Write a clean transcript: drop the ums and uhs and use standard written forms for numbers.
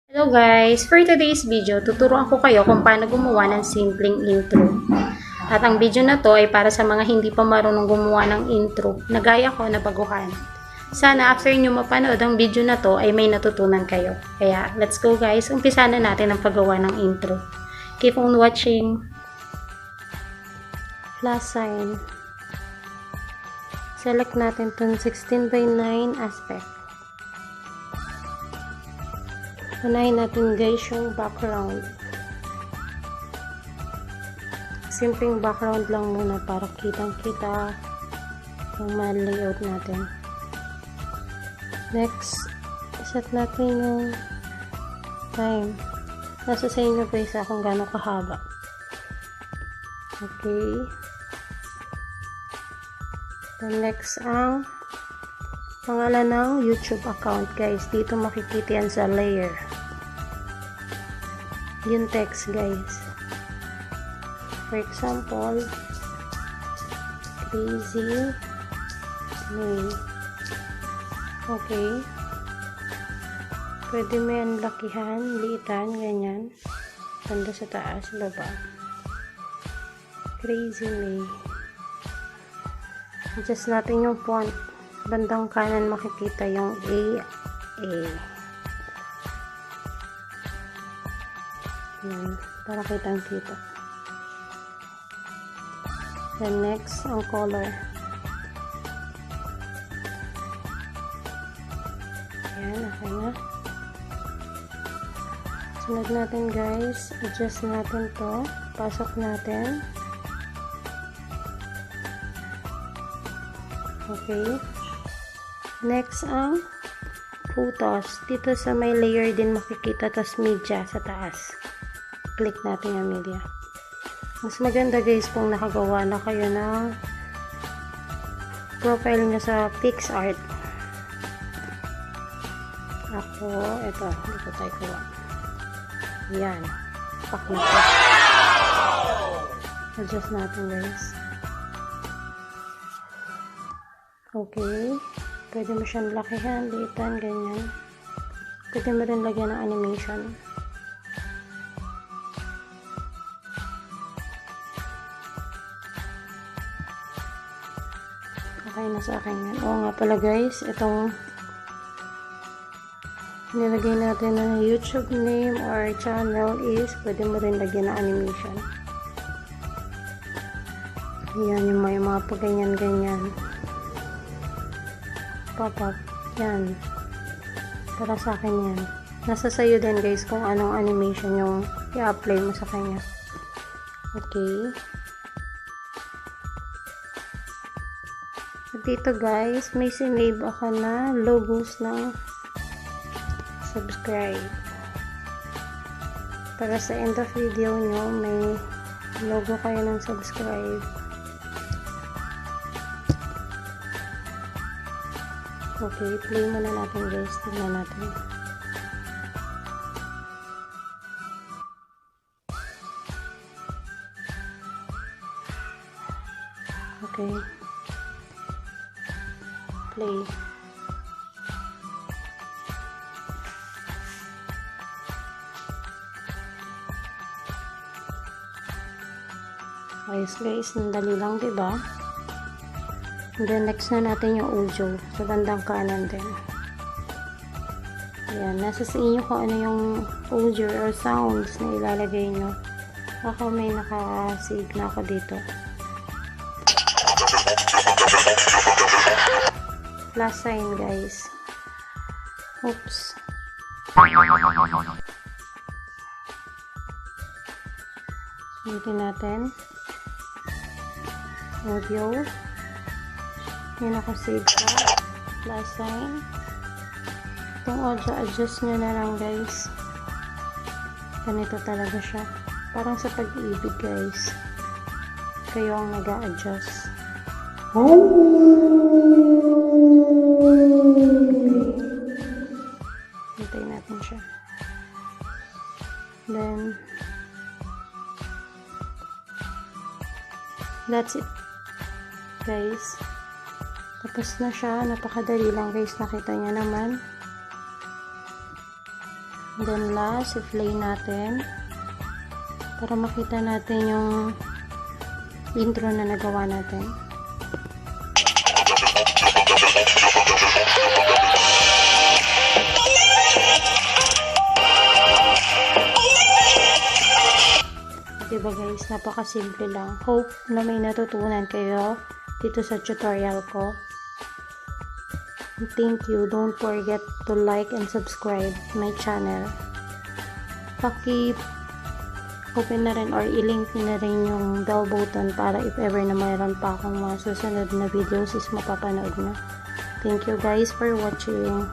Hello guys! For today's video, tuturuan ko kayo kung paano gumawa ng simpleng intro. At ang video na to ay para sa mga hindi pa marunong gumawa ng intro na gaya ko na baguhan. Sana after nyo mapanood ang video na to ay may natutunan kayo. Kaya let's go guys! Umpisa na natin ang paggawa ng intro. Keep on watching! Plus sign. Select natin itong 16:9 aspect. Unahin natin guys yung background. Simpleng background lang muna para kitang-kita yung layout natin. Next, set natin yung time. Nasa sa inyo guys kung gaano kahaba. Okay. Then next ang pangalan ng YouTube account guys. Dito makikita yan sa layer. Yung text guys. For example, Crazy May. Okay. Pwede mo yan lakihan, liitan, ganyan. Banda sa taas, baba. Crazy May. Adjust natin yung font. Bandang kanan makikita yung A. Yan, para kitang-kita. Then next, ang color. Yan, okay na. Sunod natin guys. Adjust natin to. Pasok natin. Okay. Next ang photos. Dito sa may layer din makikita, tas media sa taas. Click natin yung media. Mas maganda guys kung nakagawa na kayo ng profile nyo sa PixArt. Ako, ito. Dito tayo kuha. Yan. Pack na ito. Adjust natin guys. Okay. Pwede mo siyang lakihan, liitan, ganyan. Pwede mo rin lagyan ng animation. Okay na sa akin yan. Oo nga pala guys, itong nilagay natin na YouTube name or channel is pwede mo rin lagyan ng animation. Yan yung may mga paganyan-ganyan. Pop-up. Yan. Para sa akin yan. Nasa sayo din guys kung anong animation yung i-apply mo sa kanya. Okay. At dito guys, may sinave ako na logos ng subscribe. Para sa end of video nyo, may logo kayo ng subscribe. Okay, play muna natin guys. Tignan natin. Okay. Play. Ayos guys, nandali lang diba? And then next na natin yung audio sa bandang kanan din. Ayan, nasa sa inyo kung ano yung audio or sounds na ilalagay nyo. Ako may naka-save na ako dito. Plus sign guys. Oops. Ulitin natin. Audio. Yan ako save ko. Plus sign. Itong audio, adjust nyo na lang guys. Ganito talaga siya. Parang sa pag-ibig guys. Kayo ang nag-a-adjust. Okay. Hintayin natin siya. Then, that's it guys. Tapos na siya. Napakadali lang guys. Nakita niya naman. Then last, i-play natin. Para makita natin yung intro na nagawa natin. Diba guys, napakasimple lang. Hope na may natutunan kayo dito sa tutorial ko. Thank you. Don't forget to like and subscribe my channel. Open na rin or i-link na rin yung bell button para if ever na mayroon pa akong mga susunod na videos is mapapanood na. Thank you guys for watching.